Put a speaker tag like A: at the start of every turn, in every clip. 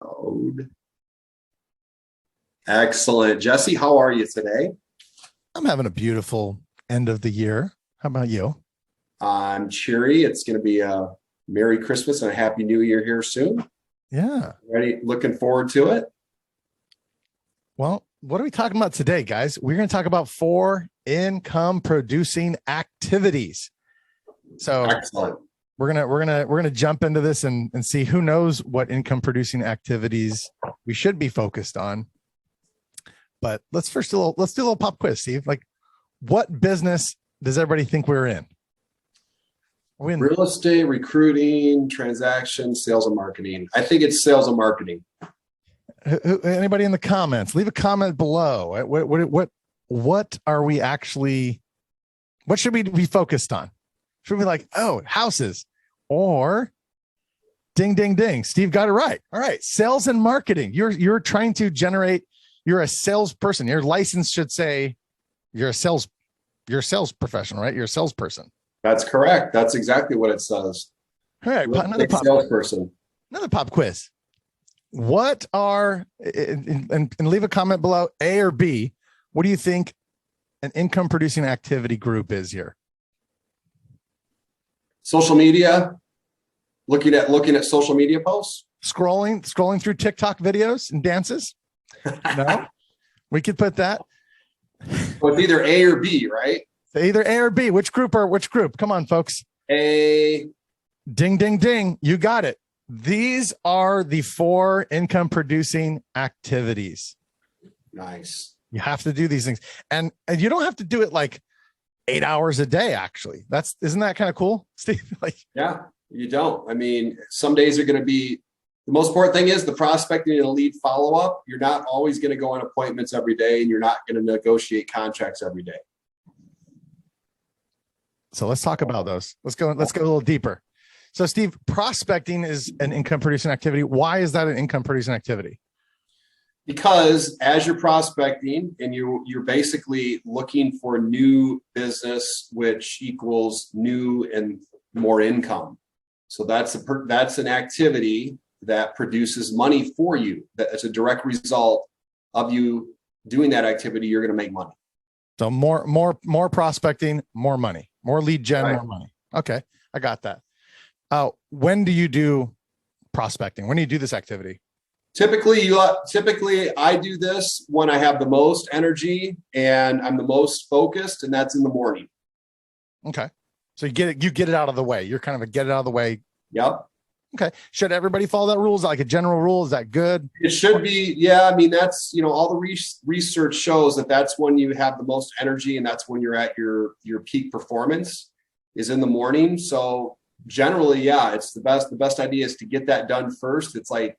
A: Code. Excellent. Jesse, how are you today?
B: I'm having a beautiful end of the year. How about you?
A: I'm cheery. It's going to be a Merry Christmas and a Happy New Year here soon.
B: Yeah.
A: Ready? Looking forward to it.
B: Well, what are we talking about today, guys? We're going to talk about 4 income producing activities. So
A: Excellent.
B: we're gonna jump into this and see who knows what income producing activities we should be focused on. But let's do a little pop quiz, Steve. Like, what business does everybody think we're in?
A: Real estate, recruiting, transactions, sales and marketing. I think it's sales and marketing.
B: Anybody in the comments? Leave a comment below. What are we actually? What should we be focused on? Should we be like, oh, houses, or ding, ding, ding? Steve got it right. All right, sales and marketing. You're trying to generate. You're a salesperson. Your license should say you're a sales professional, right? You're a salesperson.
A: That's correct. That's exactly what it says.
B: All right, another
A: salesperson.
B: Another pop quiz. What are and leave a comment below, A or B. What do you think an income producing activity group is here?
A: Social media. Looking at social media posts.
B: Scrolling through TikTok videos and dances. No, we could put that.
A: Well, it's either A or B, right?
B: Either A or B. Which group? Come on, folks.
A: A.
B: Ding, ding, ding. You got it. These are the 4 income producing activities.
A: Nice.
B: You have to do these things. And you don't have to do it like 8 hours a day, actually. Isn't that kind of cool, Steve?
A: Yeah, you don't. I mean, some days are going to be, the most important thing is the prospecting and the lead follow-up. You're not always going to go on appointments every day, and you're not going to negotiate contracts every day.
B: So let's talk about those. Let's go a little deeper. So Steve, prospecting is an income producing activity. Why is that an income producing activity?
A: Because as you're prospecting and you're basically looking for new business, which equals new and more income. So that's an activity that produces money for you. That's a direct result of you doing that activity. You're going to make money.
B: So more prospecting, more money, more lead gen, right. More money. Okay, I got that. When do you do prospecting? When do you do this activity?
A: Typically I do this when I have the most energy and I'm the most focused, and that's in the morning.
B: Okay. So you get it out of the way. You're kind of a get it out of the way.
A: Yep.
B: Okay. Should everybody follow that rule? Is that like a general rule? Is that good?
A: It should be. Yeah. I mean, that's, all the research shows that that's when you have the most energy, and that's when you're at your peak performance is in the morning. So generally, yeah, it's the best idea is to get that done first. It's like,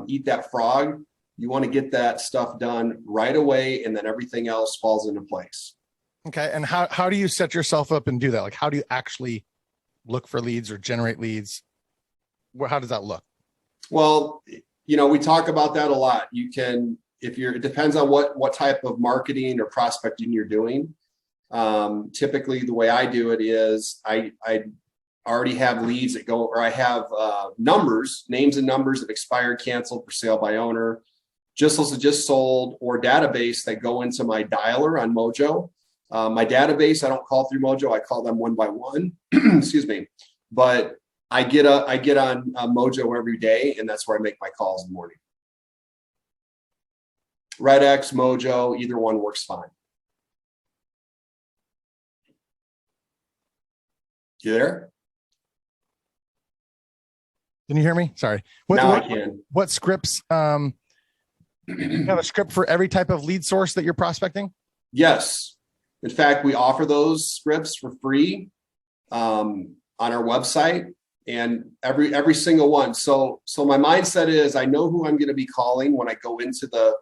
A: eat that frog. You want to get that stuff done right away, and then everything else falls into place.
B: Okay. And how do you set yourself up and do that? Like, how do you actually look for leads or generate leads? How does that look?
A: Well, we talk about that a lot. You can, it depends on what type of marketing or prospecting you're doing. Typically the way I do it is I already have leads that go, or I have names and numbers of expired, canceled, for sale by owner, just sold, or database that go into my dialer on Mojo. My database, I don't call through Mojo. I call them one by one. Excuse me. But I get on Mojo every day, and that's where I make my calls in the morning. RedX, Mojo, either one works fine. You there?
B: Can you hear me? Sorry.
A: I can.
B: What scripts? You have a script for every type of lead source that you're prospecting?
A: Yes. In fact, we offer those scripts for free on our website, and every single one. So my mindset is I know who I'm going to be calling when I go into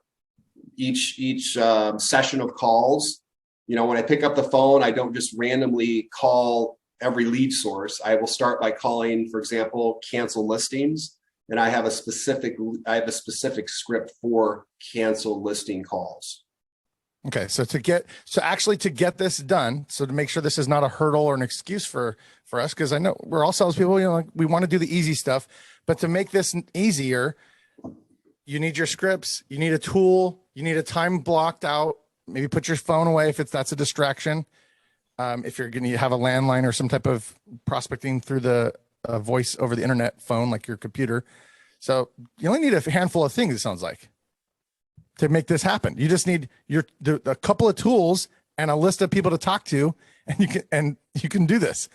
A: each session of calls. When I pick up the phone, I don't just randomly call every lead source. I will start by calling, for example, cancel listings, and I have a specific script for cancel listing calls.
B: Okay, so to get this done, so to make sure this is not a hurdle or an excuse for us, because I know we're all salespeople, we want to do the easy stuff, but to make this easier, you need your scripts, you need a tool, you need a time blocked out. Maybe put your phone away if that's a distraction. If you're going to have a landline or some type of prospecting through the voice over the internet phone, like your computer. So you only need a handful of things, it sounds like, to make this happen. You just need a couple of tools and a list of people to talk to, and you can do this.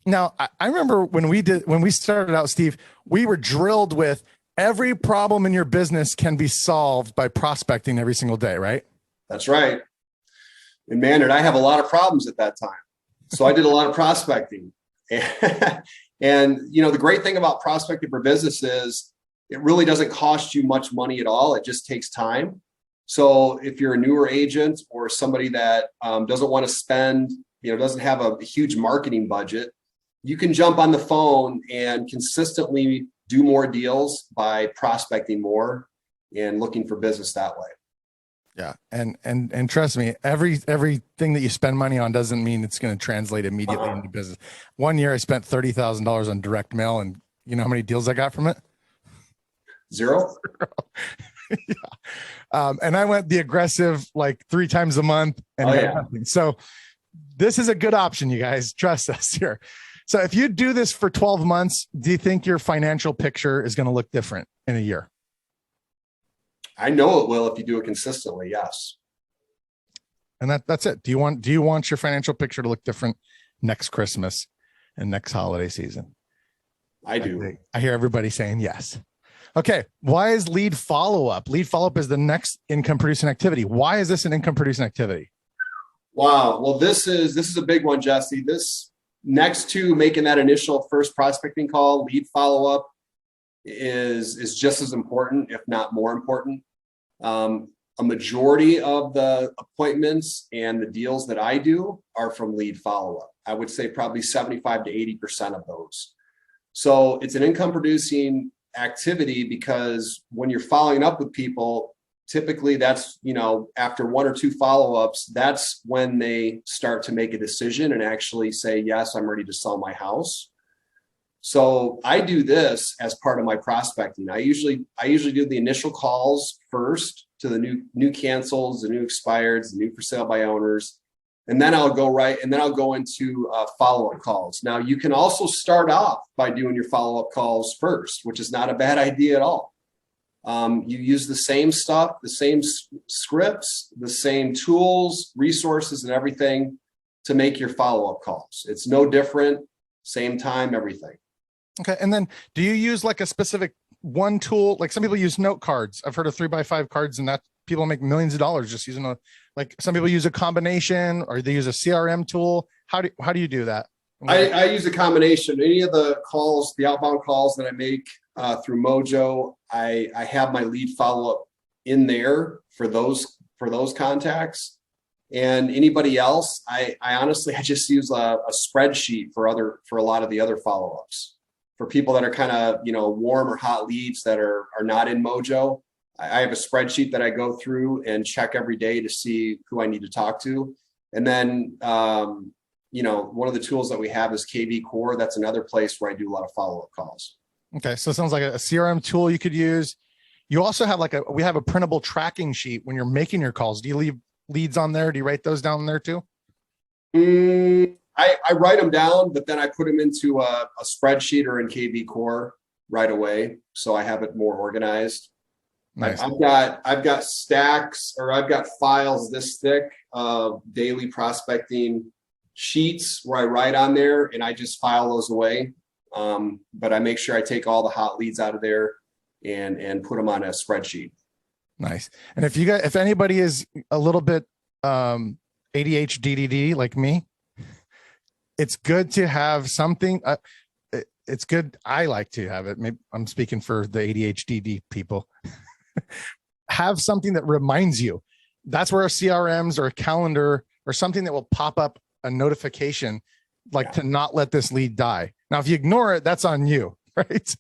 B: Now, I remember when we started out, Steve, we were drilled with every problem in your business can be solved by prospecting every single day, right?
A: That's right. And man, did I have a lot of problems at that time. So I did a lot of prospecting. And the great thing about prospecting for business is it really doesn't cost you much money at all. It just takes time. So if you're a newer agent or somebody that doesn't want to spend, doesn't have a huge marketing budget, you can jump on the phone and consistently do more deals by prospecting more and looking for business that way.
B: Yeah. And trust me, everything that you spend money on doesn't mean it's going to translate immediately into business. One year I spent $30,000 on direct mail, and you know how many deals I got from it?
A: Zero.
B: Yeah. And I went the aggressive like 3 times a month and got nothing. So this is a good option, you guys. Trust us here. So if you do this for 12 months, do you think your financial picture is going to look different in a year?
A: I know it will if you do it consistently. Yes.
B: And that's it. Do you want your financial picture to look different next Christmas and next holiday season?
A: I do.
B: I hear everybody saying yes. Okay. Why is lead follow-up? Lead follow-up is the next income producing activity. Why is this an income producing activity?
A: Wow. Well, this is a big one, Jesse. This next to making that initial first prospecting call, lead follow-up is just as important, if not more important. A majority of the appointments and the deals that I do are from lead follow-up. I would say probably 75 to 80% of those. So it's an income producing activity because when you're following up with people, typically that's, after 1 or 2 follow-ups, that's when they start to make a decision and actually say, yes, I'm ready to sell my house. So I do this as part of my prospecting. I usually do the initial calls first to the new cancels, the new expireds, the new for sale by owners, and then I'll go into follow-up calls. Now you can also start off by doing your follow-up calls first, which is not a bad idea at all. You use the same stuff, the same scripts, the same tools, resources, and everything to make your follow-up calls. It's no different, same time, everything.
B: Okay. And then do you use like a specific one tool? Like some people use note cards. I've heard of 3x5 cards, and that people make millions of dollars just using like some people use a combination, or they use a CRM tool. How do you do that?
A: I use a combination. Any of the calls, the outbound calls that I make through Mojo, I have my lead follow-up in there for those contacts. And anybody else, I honestly just use a spreadsheet for a lot of the other follow-ups. For people that are kind of, warm or hot leads that are not in Mojo, I have a spreadsheet that I go through and check every day to see who I need to talk to. And then, one of the tools that we have is KV Core. That's another place where I do a lot of follow-up calls.
B: Okay. So it sounds like a CRM tool you could use. You also have we have a printable tracking sheet when you're making your calls. Do you leave leads on there? Do you write those down there too?
A: I write them down, but then I put them into a spreadsheet or in KV Core right away. So I have it more organized. Nice. I've got stacks, or I've got files this thick of daily prospecting sheets where I write on there and I just file those away. But I make sure I take all the hot leads out of there and put them on a spreadsheet.
B: Nice. And if anybody is a little bit ADHD like me, it's good to have something. It's good. I like to have it. Maybe I'm speaking for the ADHD people. Have something that reminds you. That's where our CRMs or a calendar or something that will pop up a notification, to not let this lead die. Now, if you ignore it, that's on you, right?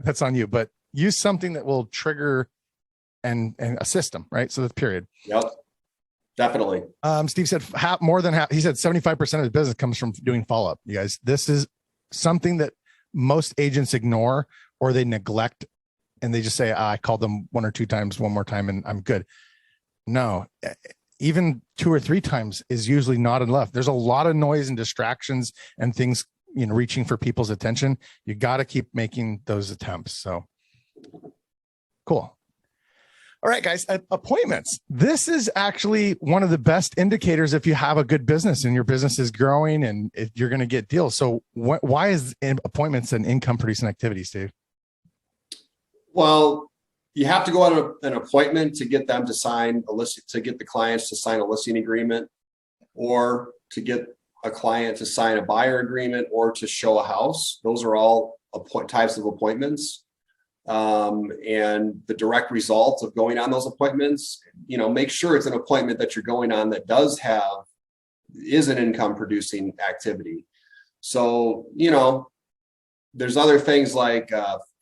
B: That's on you. But use something that will trigger and a system, right? So that's period.
A: Yep. Definitely.
B: Steve said more than half. He said 75% of his business comes from doing follow-up. You guys, this is something that most agents ignore or they neglect and they just say, I called them 1 or 2 times, one more time, and I'm good. No, even 2 or 3 times is usually not enough. There's a lot of noise and distractions and things, reaching for people's attention. You got to keep making those attempts. So cool. All right, guys, appointments. This is actually one of the best indicators if you have a good business and your business is growing and if you're going to get deals. So why is appointments an income producing activity, Steve?
A: Well, you have to go on an appointment to get them to sign a list, to get the clients to sign a listing agreement, or to get a client to sign a buyer agreement, or to show a house. Those are all types of appointments. And the direct result of going on those appointments, make sure it's an appointment that you're going on that is an income producing activity. So, there's other things like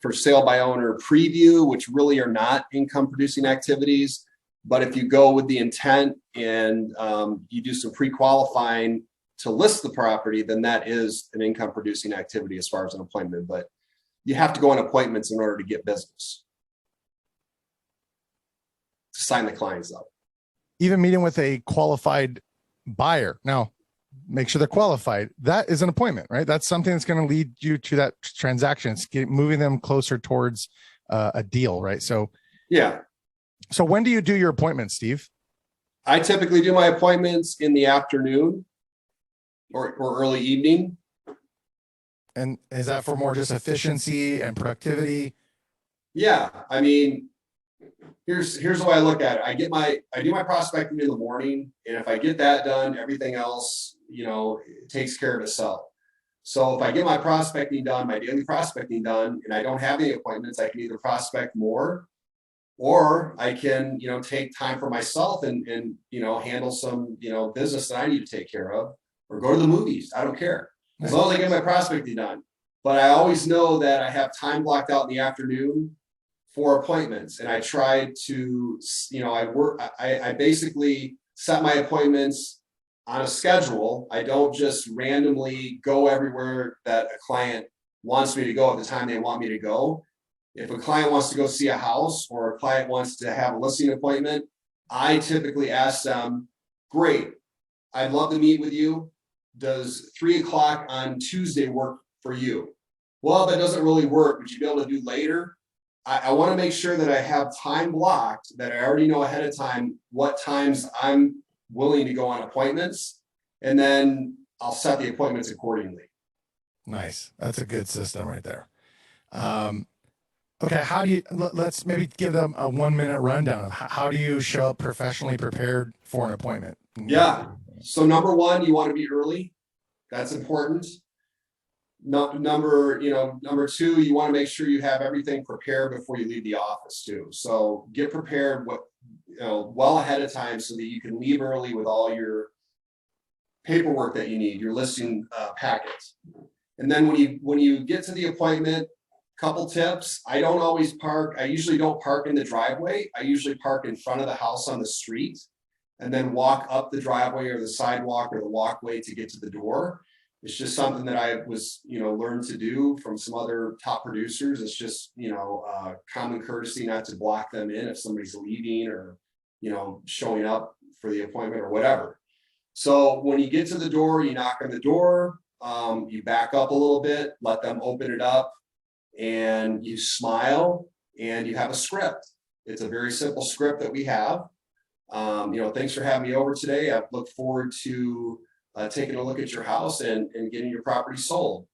A: for sale by owner preview, which really are not income producing activities. But if you go with the intent and you do some pre-qualifying to list the property, then that is an income producing activity as far as an appointment. But you have to go on appointments in order to get business, to sign the clients up.
B: Even meeting with a qualified buyer. Now, make sure they're qualified. That is an appointment, right? That's something that's going to lead you to that transaction. It's moving them closer towards a deal, right? So,
A: yeah.
B: So when do you do your appointments, Steve?
A: I typically do my appointments in the afternoon or early evening.
B: And is that for more just efficiency and productivity?
A: Yeah. I mean, here's the way I look at it. I do my prospecting in the morning. And if I get that done, everything else, it takes care of itself. So if I get my prospecting done, my daily prospecting done, and I don't have any appointments, I can either prospect more, or I can, take time for myself and handle some, business that I need to take care of, or go to the movies. I don't care. As long as I get my prospecting done. But I always know that I have time blocked out in the afternoon for appointments. And I try to, I basically set my appointments on a schedule. I don't just randomly go everywhere that a client wants me to go at the time they want me to go. If a client wants to go see a house, or a client wants to have a listing appointment, I typically ask them, great, I'd love to meet with you. Does 3:00 on Tuesday work for you? Well, that doesn't really work. Would you be able to do later? I want to make sure that I have time blocked, that I already know ahead of time what times I'm willing to go on appointments, and then I'll set the appointments accordingly.
B: Nice. That's a good system right there. Okay. How do you, let's maybe give them a 1-minute rundown of how do you show up professionally prepared for an appointment?
A: Yeah. So number one, you want to be early. That's important. Number two, you want to make sure you have everything prepared before you leave the office too. So get prepared well ahead of time so that you can leave early with all your paperwork that you need, your listing packets. And then when you get to the appointment, couple tips. I usually don't park in the driveway. I usually park in front of the house on the street, and then walk up the driveway or the sidewalk or the walkway to get to the door. It's just something that I was, learned to do from some other top producers. It's just, common courtesy not to block them in if somebody's leaving or, showing up for the appointment or whatever. So when you get to the door, you knock on the door, you back up a little bit, let them open it up, and you smile, and you have a script. It's a very simple script that we have. Thanks for having me over today. I look forward to taking a look at your house and getting your property sold.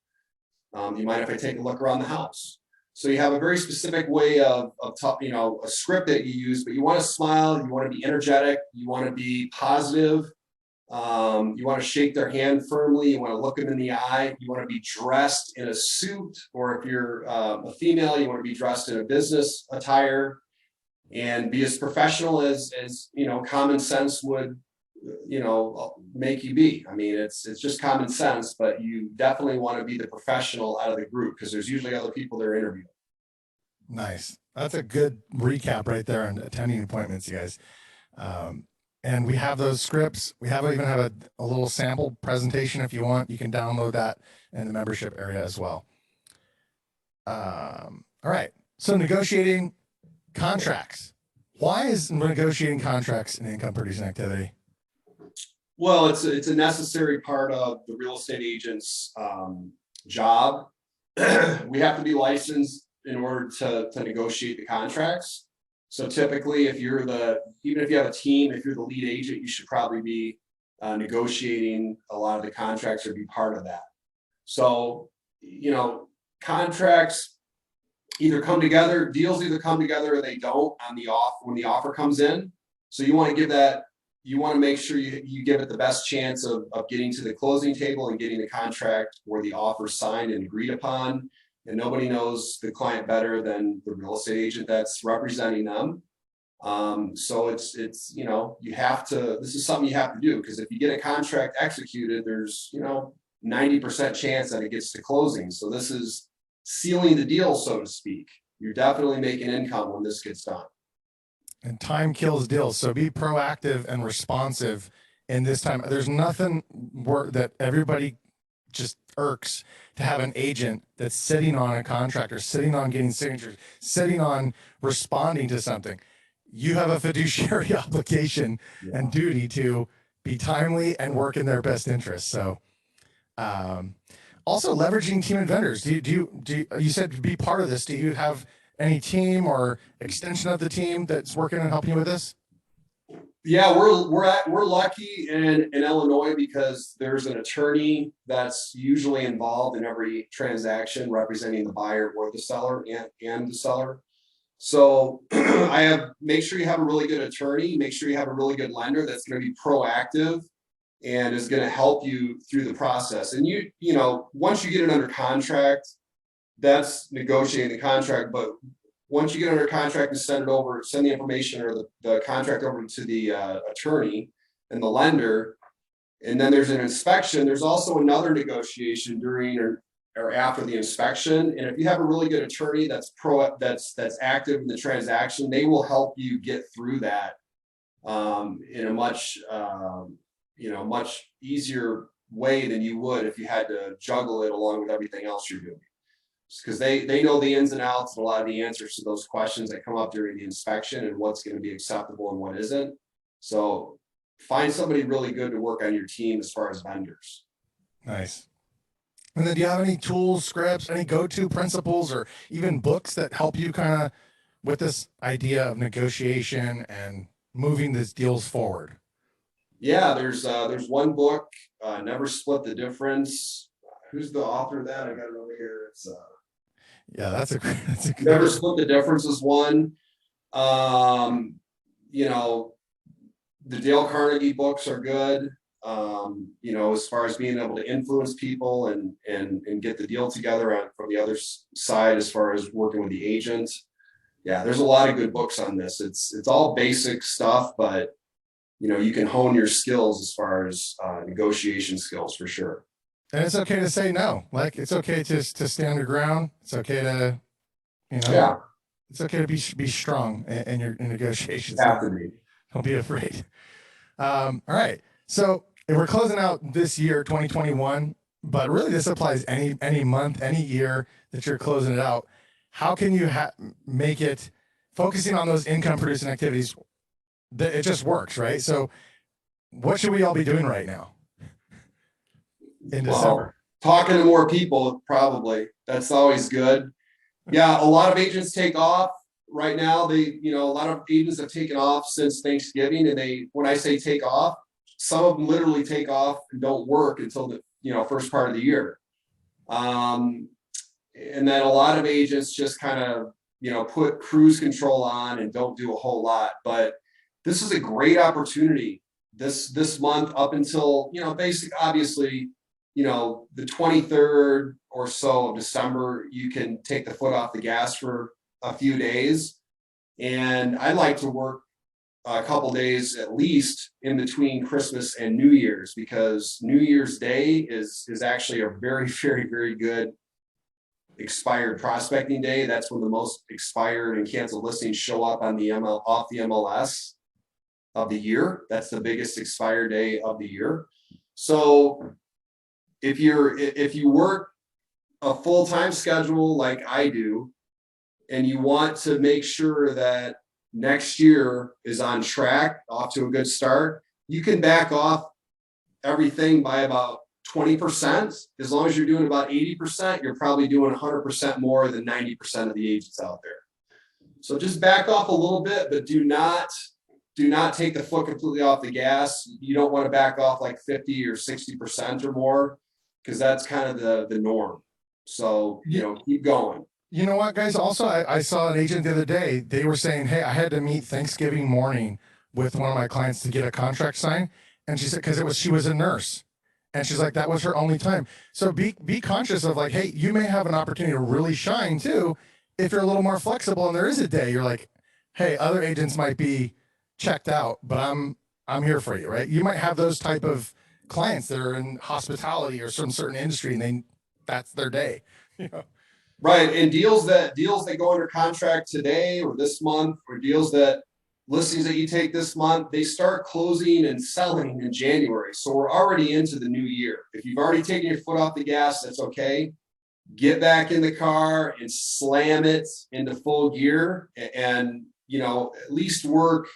A: You mind if I take a look around the house? So you have a very specific way of a script that you use, but you want to smile, you want to be energetic, you want to be positive. You want to shake their hand firmly. You want to look them in the eye. You want to be dressed in a suit, or if you're a female, you want to be dressed in a business attire, and be as professional as common sense would make you be. I mean, it's just common sense, but you definitely want to be the professional out of the group, because there's usually other people they're interviewing.
B: Nice. That's a good recap right there on attending appointments, you guys. And we have those scripts. We even have a little sample presentation. If you want, you can download that in the membership area as well. All right. So negotiating contracts. Why is negotiating contracts an income producing activity?
A: Well, it's a necessary part of the real estate agent's job. We have to be licensed in order to negotiate the contracts. So typically, even if you have a team, if you're the lead agent, you should probably be negotiating a lot of the contracts or be part of that. So, contracts either come together, deals either come together or they don't when the offer comes in. So you want to make sure you give it the best chance of getting to the closing table and getting the contract or the offer signed and agreed upon. And nobody knows the client better than the real estate agent that's representing them. So this is something you have to do, because if you get a contract executed, there's, 90% chance that it gets to closing. So this is sealing the deal, so to speak. You're definitely making income when this gets done.
B: And time kills deals. So be proactive and responsive in this time. There's nothing that everybody just irks to have an agent that's sitting on a contract or sitting on getting signatures, sitting on responding to something. You have a fiduciary obligation and duty to be timely and work in their best interest. So, also leveraging team and vendors. You said be part of this. Do you have any team or extension of the team that's working on helping you with this?
A: Yeah, we're lucky in Illinois because there's an attorney that's usually involved in every transaction representing the buyer or the seller and the seller. So make sure you have a really good attorney, make sure you have a really good lender that's going to be proactive and is going to help you through the process. And once you get it under contract, that's negotiating the contract. But once you get under contract and send the information or the contract over to the attorney and the lender, and then there's an inspection, there's also another negotiation during or after the inspection. And if you have a really good attorney that's active in the transaction, they will help you get through that in a much easier way than you would if you had to juggle it along with everything else you're doing. Because they know the ins and outs and a lot of the answers to those questions that come up during the inspection and what's going to be acceptable and what isn't. So find somebody really good to work on your team as far as vendors.
B: Nice. And then do you have any tools, scripts, any go-to principles, or even books that help you kind of with this idea of negotiation and moving these deals forward?
A: Yeah, there's one book, Never Split the Difference. Who's the author of that? I got it over here. It's
B: that's a good
A: Never Split the Difference is one. The Dale Carnegie books are good. As far as being able to influence people and get the deal together from the other side, as far as working with the agent. Yeah, there's a lot of good books on this. It's all basic stuff, but you can hone your skills as far as negotiation skills for sure.
B: And it's okay to say no. Like, it's okay to stand your ground. It's okay to, it's okay to be strong in your negotiations. Don't be afraid. All right. So if we're closing out this year, 2021, but really this applies any month, any year that you're closing it out. How can you make it focusing on those income producing activities? That it just works, right? So what should we all be doing right now in December?
A: Talking to more people, probably. That's always good. Yeah, a lot of agents take off right now. A lot of agents have taken off since Thanksgiving, and when I say take off, some of them literally take off and don't work until the first part of the year. And then a lot of agents just kind of put cruise control on and don't do a whole lot. But this is a great opportunity this month up until obviously the 23rd or so of December. You can take the foot off the gas for a few days, and I'd like to work a couple days at least in between Christmas and New Year's, because New Year's Day is actually a very, very, very good expired prospecting day. That's when the most expired and canceled listings show up on off the MLS of the year. That's the biggest expired day of the year. So if you work a full-time schedule like I do, and you want to make sure that next year is on track, off to a good start, you can back off everything by about 20%. As long as you're doing about 80%, you're probably doing 100% more than 90% of the agents out there. So just back off a little bit, but do not take the foot completely off the gas. You don't want to back off like 50 or 60% or more, because that's kind of the norm. So, keep going.
B: You know what, guys? Also, I saw an agent the other day. They were saying, hey, I had to meet Thanksgiving morning with one of my clients to get a contract signed. And she said, because she was a nurse. And she's like, that was her only time. So be conscious of like, hey, you may have an opportunity to really shine too if you're a little more flexible and there is a day you're like, hey, other agents might be checked out, but I'm here for you, right? You might have those type of clients that are in hospitality or some certain industry, and that's their day.
A: Right. And deals that go under contract today or this month, or listings that you take this month, they start closing and selling in January. So we're already into the new year. If you've already taken your foot off the gas, that's okay. Get back in the car and slam it into full gear, and at least work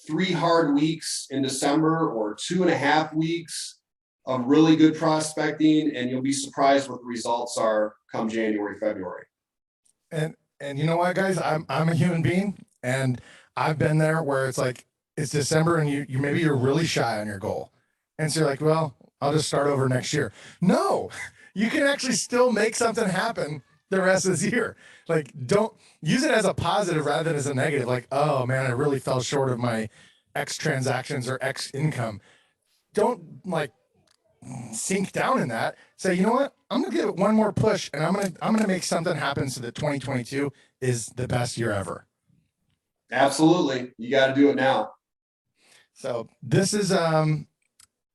A: 3 hard weeks in December or 2.5 weeks of really good prospecting, and you'll be surprised what the results are come January, February.
B: And you know what, guys, I'm a human being, and I've been there where it's like it's December and you maybe you're really shy on your goal, and so you're like, well, I'll just start over next year. No, you can actually still make something happen the rest of this year. Like, don't use it as a positive rather than as a negative. Like, oh man, I really fell short of my X transactions or X income. Don't like sink down in that. Say, you know what? I'm gonna give it one more push, and I'm gonna make something happen so that 2022 is the best year ever.
A: Absolutely, you got to do it now.
B: So this is how you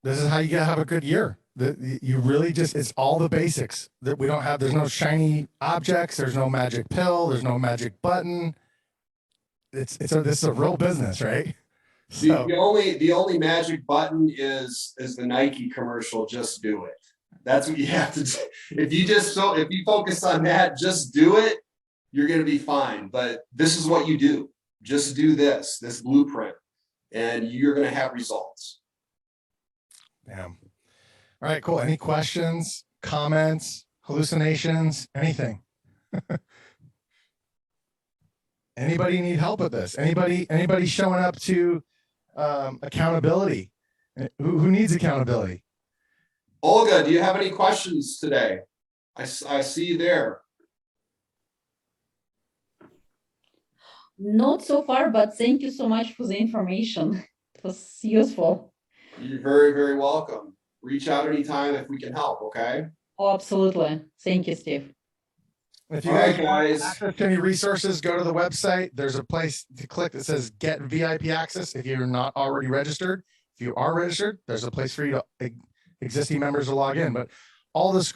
B: gotta have a good year. You really it's all the basics that we don't have. There's no shiny objects. There's no magic pill. There's no magic button. This is a real business, right? So,
A: the only magic button is the Nike commercial. Just do it. That's what you have to do. If you focus on that, just do it, you're going to be fine. But this is what you do. Just do this blueprint, and you're going to have results.
B: Damn. All right, cool. Any questions, comments, hallucinations, anything? Anybody need help with this? Anybody showing up to accountability? Who needs accountability?
A: Olga, do you have any questions today? I see you there.
C: Not so far, but thank you so much for the information. It was useful.
A: You're very, very welcome. Reach out anytime if we can help, okay?
C: Oh, absolutely. Thank you, Steve.
B: If you guys want access to any resources, go to the website. There's a place to click that says Get VIP Access if you're not already registered. If you are registered, there's a place for you to existing members to log in. But all the script